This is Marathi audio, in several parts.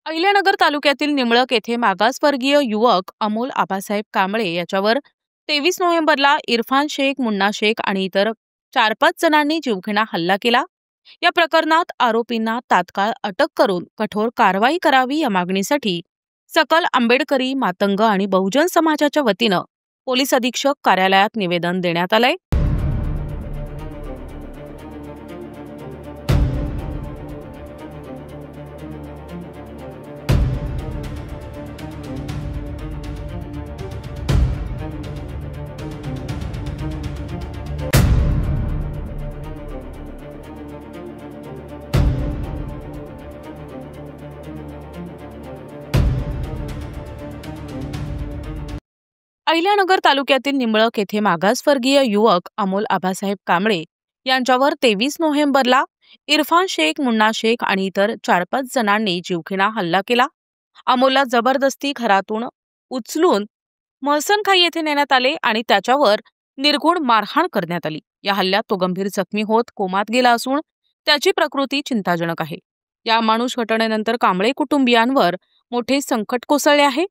अहिल्यानगर तालुक्यातील निमळक येथे मागासवर्गीय युवक अमोल आबासाहेब कांबळे याच्यावर 23 नोव्हेंबरला इरफान शेख, मुन्ना शेख आणि इतर 4-5 जणांनी जीवघेणा हल्ला केला। या प्रकरणात आरोपींना तात्काळ अटक करून कठोर कारवाई करावी या मागणीसाठी सकल आंबेडकरी, मातंग आणि बहुजन समाजाच्या वतीनं पोलीस अधीक्षक कार्यालयात निवेदन देण्यात आलंय। अहिल्यानगर तालुक्यातील निमळक येथे मागासवर्गीय युवक अमोल आबासाहेब कांबळे यांच्यावर 23 नोव्हेंबरला इरफान शेख, मुन्ना शेख आणि इतर 4-5 जणांनी जीवघेणा हल्ला केला। अमोलला जबरदस्ती घरातून उचलून महसनखाई येथे नेण्यात आले आणि त्याच्यावर निर्घुण मारहाण करण्यात आली। या हल्ल्यात तो गंभीर जखमी होत कोमात गेला असून त्याची प्रकृती चिंताजनक आहे। या अमानुष घटनेनंतर कांबळे कुटुंबियांवर मोठे संकट कोसळले आहे।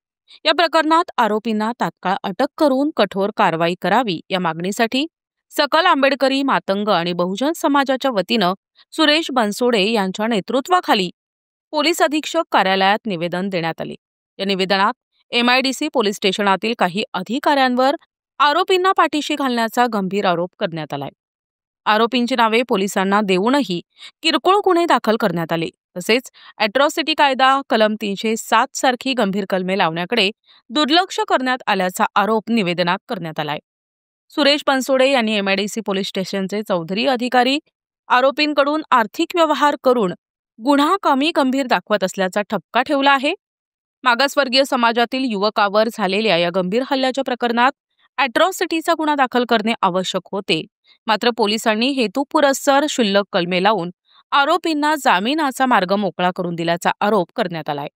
या प्रकरणात आरोपींना तात्काळ अटक करून कठोर कारवाई करावी या मागणीसाठी सकल आंबेडकरी, मातंग आणि बहुजन समाजाच्या वतीनं सुरेश बनसोडे यांच्या नेतृत्वाखाली पोलीस अधीक्षक कार्यालयात निवेदन देण्यात आले। या निवेदनात MIDC पोलीस स्टेशनातील काही अधिकाऱ्यांवर आरोपींना पाठीशी घालण्याचा गंभीर आरोप करण्यात आलाय। आरोपींची नावे पोलिसांना देऊनही किरकोळ गुन्हे दाखल करण्यात आले। तसेच अॅट्रॉसिटी कायदा कलम 307 सारखी गंभीर कलमे लावण्याकडे दुर्लक्ष करण्यात आल्याचा आरोप निवेदनात करण्यात आलाय। सुरेश बनसोडे यांनी MIDC पोलीस स्टेशनचे चौधरी अधिकारी आरोपींकडून आर्थिक व्यवहार करून गुन्हा कमी गंभीर दाखवत असल्याचा ठपका ठेवला आहे। मागासवर्गीय समाजातील युवकावर झालेल्या या गंभीर हल्ल्याच्या प्रकरणात अॅट्रॉसिटीचा गुन्हा दाखल करणे आवश्यक होते, मात्र पोलिसांनी हेतुपुरस्सर क्षुल्लक कलमे लावून आरोपींना जामिनाचा मार्ग मोकळा करून दिल्याचा आरोप करण्यात आलाय।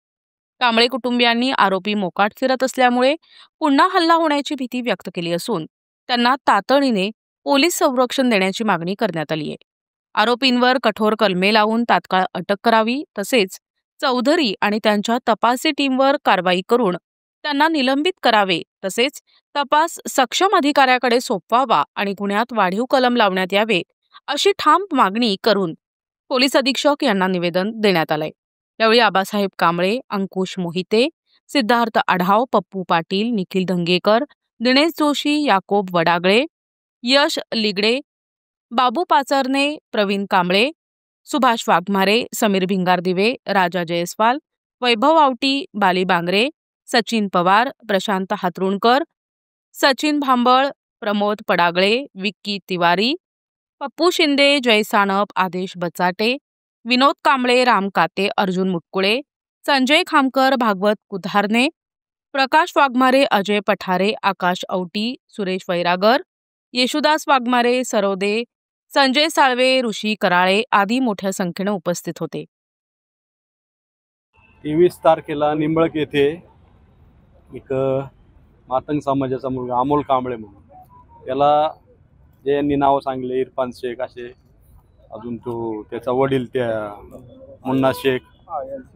कांबळे कुटुंबियांनी आरोपी मोकाट फिरत असल्यामुळे पुन्हा हल्ला होण्याची भीती व्यक्त केली असून त्यांना तातडीने पोलीस संरक्षण देण्याची मागणी करण्यात आली आहे। आरोपींवर कठोर कलमे लावून तात्काळ अटक करावी, तसेच चौधरी आणि त्यांच्या तपासी टीमवर कारवाई करून त्यांना निलंबित करावे, तसेच तपास सक्षम अधिकाऱ्याकडे सोपवावा आणि गुन्ह्यात वाढीव कलम लावण्यात यावे अशी ठाम मागणी करून पोलीस अधीक्षक यांना निवेदन देण्यात आलंय। यावेळी आबासाहेब कांबळे, अंकुश मोहिते, सिद्धार्थ आढाव, पप्पू पाटील, निखिल धंगेकर, दिनेश जोशी, याकोब वडागळे, यश लिगडे, बाबू पाचरने, प्रवीण कांबळे, सुभाष वाघमारे, समीर भिंगारदिवे, राजा जयस्वाल, वैभव आवटी, बाली बांगरे, सचिन पवार, प्रशांत हातरुणकर, सचिन भांबळ, प्रमोद पडागळे, विक्की तिवारी, पप्पू शिंदे, जय सानप, आदेश बचाटे, विनोद कांबळे, राम काते, अर्जुन मुटकुळे, संजय खामकर, भागवत कुधारने, प्रकाश वाघमारे, अजय पठारे, आकाश औटी, सुरेश वैरागर, येशुदास वाघमारे, सरोदे, संजय साळवे, ऋषी कराळे आदी मोठ्या संख्येने उपस्थित होते। 23 तारखेला निंबळक येथे एक मातंग समाजाचा मुलगा अमोल कांबळे म्हणून त्याला जे यांनी नाव सांगले इरफान शेख असे, अजून तो त्याचा वडील त्या मुन्ना शेख,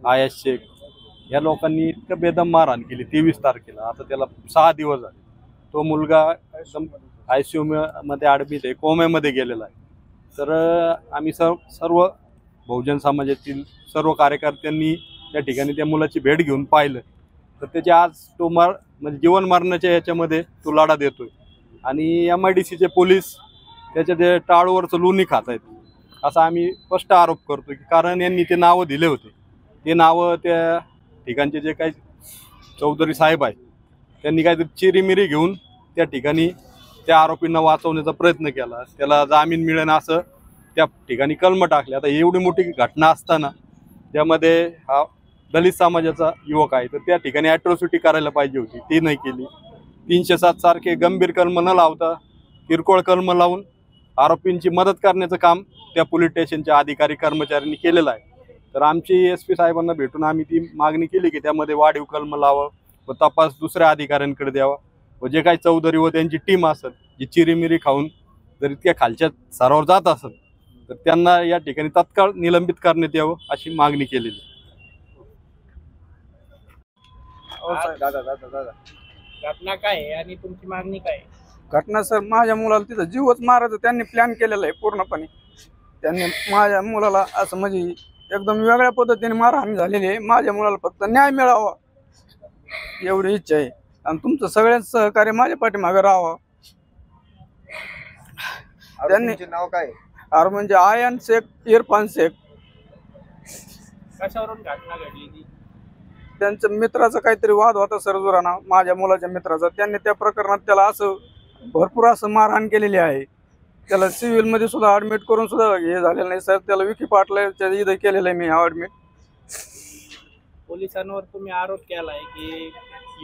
आयाश शेख या लोकांनी इतकं बेदम मारहाण केली 23 तारखेला। आता त्याला 6 दिवस झाले। तो मुलगा एकदम ICU मध्ये ॲडमिट आहे, कोम्यामध्ये गेलेला आहे। तर आम्ही सर्व बहुजन समाजातील सर्व कार्यकर्त्यांनी त्या ठिकाणी त्या मुलाची भेट घेऊन पाहिलं तर त्याचे आज तो म्हणजे जीवन मरणाच्या याच्यामध्ये तो लढा देतोय आणि MIDCचे पोलीस त्याच्या ते टाळूवरचं लोणी खात आहेत असा आम्ही स्पष्ट आरोप करतो की कारण यांनी ते नावं दिले होते, ते नावं त्या ठिकाणचे जे काही चौधरी साहेब आहेत त्यांनी काहीतरी चिरीमिरी घेऊन त्या ठिकाणी त्या आरोपींना वाचवण्याचा प्रयत्न केला, त्याला जामीन मिळेल असं त्या ठिकाणी कलम टाकले। आता एवढी मोठी घटना असताना त्यामध्ये हा दलित समाजाचा युवक आहे तर त्या ठिकाणी अॅट्रॉसिटी करायला पाहिजे होती, ती नाही केली। 307 सारखे गंभीर कलम न लावता किरकोळ कलम लावून आरोपींची मदत करण्याचं काम त्या पोलीस स्टेशनच्या अधिकारी कर्मचाऱ्यांनी केलेलं आहे। तर आमची SP साहेबांना भेटून आम्ही ती मागणी केली की त्यामध्ये वाढीव कलम लावावं व तपास दुसऱ्या अधिकाऱ्यांकडे द्यावा व जे काही चौधरी व त्यांची टीम असेल जी चिरीमिरी खाऊन जर इतक्या खालच्या स्तरावर जात असेल तर त्यांना या ठिकाणी तत्काळ निलंबित करण्यात यावं अशी मागणी केलेली। घटना काय आहे आणि तुमची मागणी काय आहे? घटना सर, माझ्या मुलाला तिथं जीवच मारायचं त्यांनी प्लॅन केलेला आहे पूर्णपणे. त्यांनी माझ्या मुलाला असं म्हणजे एकदम वेगळ्या पद्धतीने मारहाण झालेली आहे. माझ्या मुलाला फक्त न्याय मिळावा एवढी इच्छा आहे आणि तुमचं सगळ्यांचं सहकार्य माझ्या पाठीमागे राहावं. त्यांनी नाव काय? अरे म्हणजे आयन शेख, इरफान शेख. कशावरून घटना घडली ती? त्यांच्या मित्राचा काहीतरी वाद होता सर जोराना, माझ्या मुलाच्या मित्राचा. त्यांनी त्या प्रकरणात त्याला असं भरपूर असं मारहाण केलेली आहे. त्याला सिव्हिल मध्ये सुद्धा ऍडमिट करून सुद्धा हे झालेलं नाही सर. त्याला विकी पाटलाच्या इथं केलेलं आहे मी ऍडमिट. पोलिसांवर तुम्ही आरोप केलाय की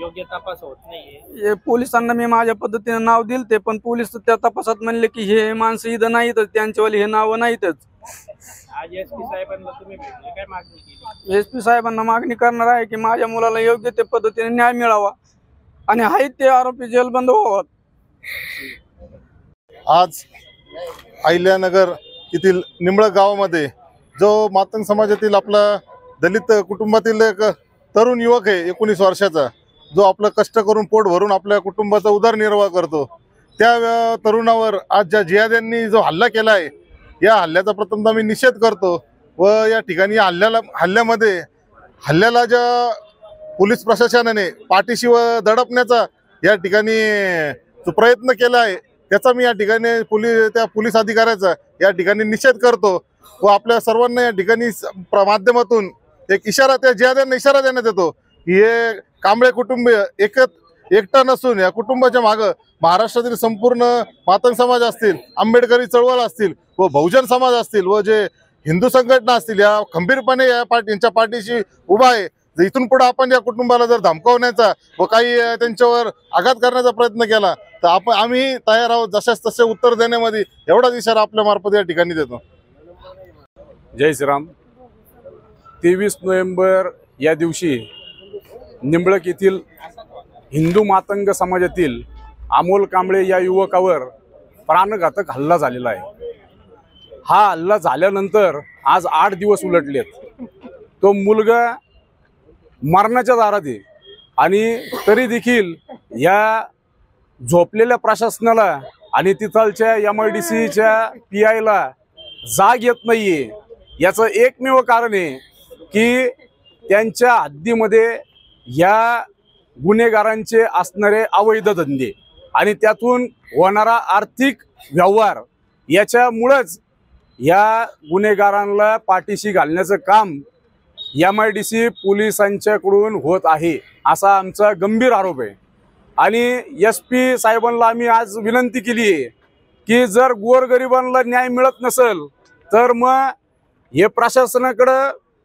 योग्य तपास होत नाहीये. हे पोलिसांना मी माझ्या पद्धतीने नाव दिलं ते, पण पोलीस त्या तपासात म्हणले की हे माणसं इथं नाहीतच, त्यांच्यावाली हे नावं नाहीतच. आज एसपी साहेबांना तुम्ही भेटले, काय मागणी केली? एसपी साहेबांना मागणी करणार आहे की माझ्या मुलाला योग्य त्या पद्धतीने न्याय मिळावा आणि आहेत ते आरोपी जेलबंद व्हावा. आज अहिल्यानगर येथील निंबळक गावामध्ये जो मातंग समाजातील आपला दलित कुटुंबातील एक तरुण युवक आहे 19 वर्षाचा, जो आपलं कष्ट करून पोट भरून आपल्या कुटुंबाचा उदरनिर्वाह करतो, त्या तरुणावर आज ज्या जिहाद्यांनी जो हल्ला केला आहे, या हल्ल्याचा प्रथमतः मी निषेध करतो. व या ठिकाणी हल्ल्याला ज्या पोलीस प्रशासनाने पाठीशी व दडपण्याचा या ठिकाणी जो प्रयत्न केला आहे, त्याचा मी या ठिकाणी त्या पोलीस अधिकाऱ्याचा या ठिकाणी निषेध करतो. व आपल्या सर्वांना या ठिकाणी माध्यमातून एक इशारा, त्या जिहाद्यांना इशारा देण्यात येतो की हे कांबळे कुटुंबीय एकटा नसून या कुटुंबाच्या मागं महाराष्ट्रातील संपूर्ण मातंग समाज असतील, आंबेडकरी चळवळ असतील व बहुजन समाज असतील व जे हिंदू संघटना असतील, या खंबीरपणे यांच्या पाठीशी उभा आहे. जर इथून पुढे आपण या कुटुंबाला जर धमकावण्याचा व काही त्यांच्यावर आघात करण्याचा प्रयत्न केला तर आम्ही तयार आहोत जशाच तसे उत्तर देण्यामध्ये. एवढाच इशारा आपल्या मार्फत या ठिकाणी देतो. जय श्रीराम. 23 नोव्हेंबर या दिवशी निंबळक येथील हिंदू मातंग समाजातील अमोल कांबळे या युवकावर प्राणघातक हल्ला झालेला आहे. हा हल्ला झाल्यानंतर आज 8 दिवस उलटलेत. तो मुलगा मरणाच्या दारात आहे आणि तरी देखील या झोपलेल्या प्रशासनाला आणि तिथलच्या MIDCच्या PIला जाग येत नाहीये. याचं एकमेव कारण आहे की त्यांच्या हद्दीमध्ये या गुन्हेगारांचे असणारे अवैध धंदे आणि त्यातून होणारा आर्थिक व्यवहार, याच्यामुळेच या गुन्हेगारांना पाठीशी घालण्याचं काम MIDC पोलिसांच्याकडून होत आहे, असा आमचा गंभीर आरोप आहे. आणि SP साहेबांना आम्ही आज विनंती केली आहे की जर गोरगरिबांना न्याय मिळत नसेल तर मग हे प्रशासनाकडे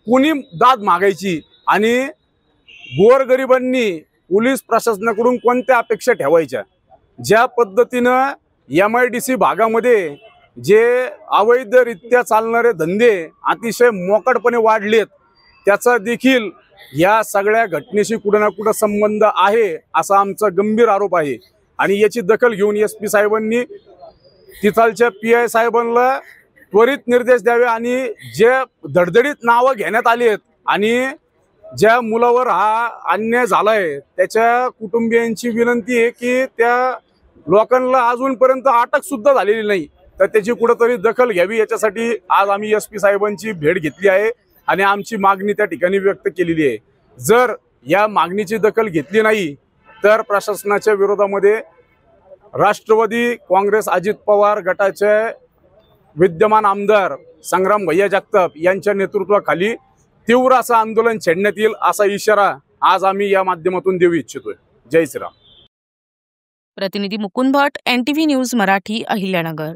कोणी दाद मागायची आणि गोरगरिबांनी पोलीस प्रशासनाकडून कोणत्या अपेक्षा ठेवायच्या. ज्या पद्धतीनं MIDC भागामध्ये जे अवैधरित्या चालणारे धंदे अतिशय मोकाटपणे वाढलेत, त्याचा देखील या सगळ्या घटनेशी कुठं ना कुठं संबंध आहे, असा आमचा गंभीर आरोप आहे. आणि याची दखल घेऊन SP साहेबांनी तिथलच्या PI साहेबांना त्वरित निर्देश द्यावे आणि जे धडधडीत नावं घेण्यात आली आहेत आणि ज्या मुलावर हा अन्याय झालाय त्याच्या कुटुंबियांची विनंती आहे की त्या लोकांना अजूनपर्यंत अटक सुद्धा झालेली नाही, तर त्याची कुठंतरी दखल घ्यावी. याच्यासाठी आज आम्ही SP साहेबांची भेट घेतली आहे आणि आमची मागणी त्या ठिकाणी व्यक्त केलेली आहे. जर या मागणीची दखल घेतली नाही तर प्रशासनाच्या विरोधामध्ये राष्ट्रवादी काँग्रेस अजित पवार गटाचे विद्यमान आमदार संग्राम भैया जगताप यांच्या नेतृत्वाखाली तीव्र असं आंदोलन छेडण्यात येईल, असा इशारा आज आम्ही या माध्यमातून देऊ इच्छितोय. जय श्रीराम. प्रतिनिधी मुकुंद भट, NTV न्यूज मराठी, अहिल्यानगर.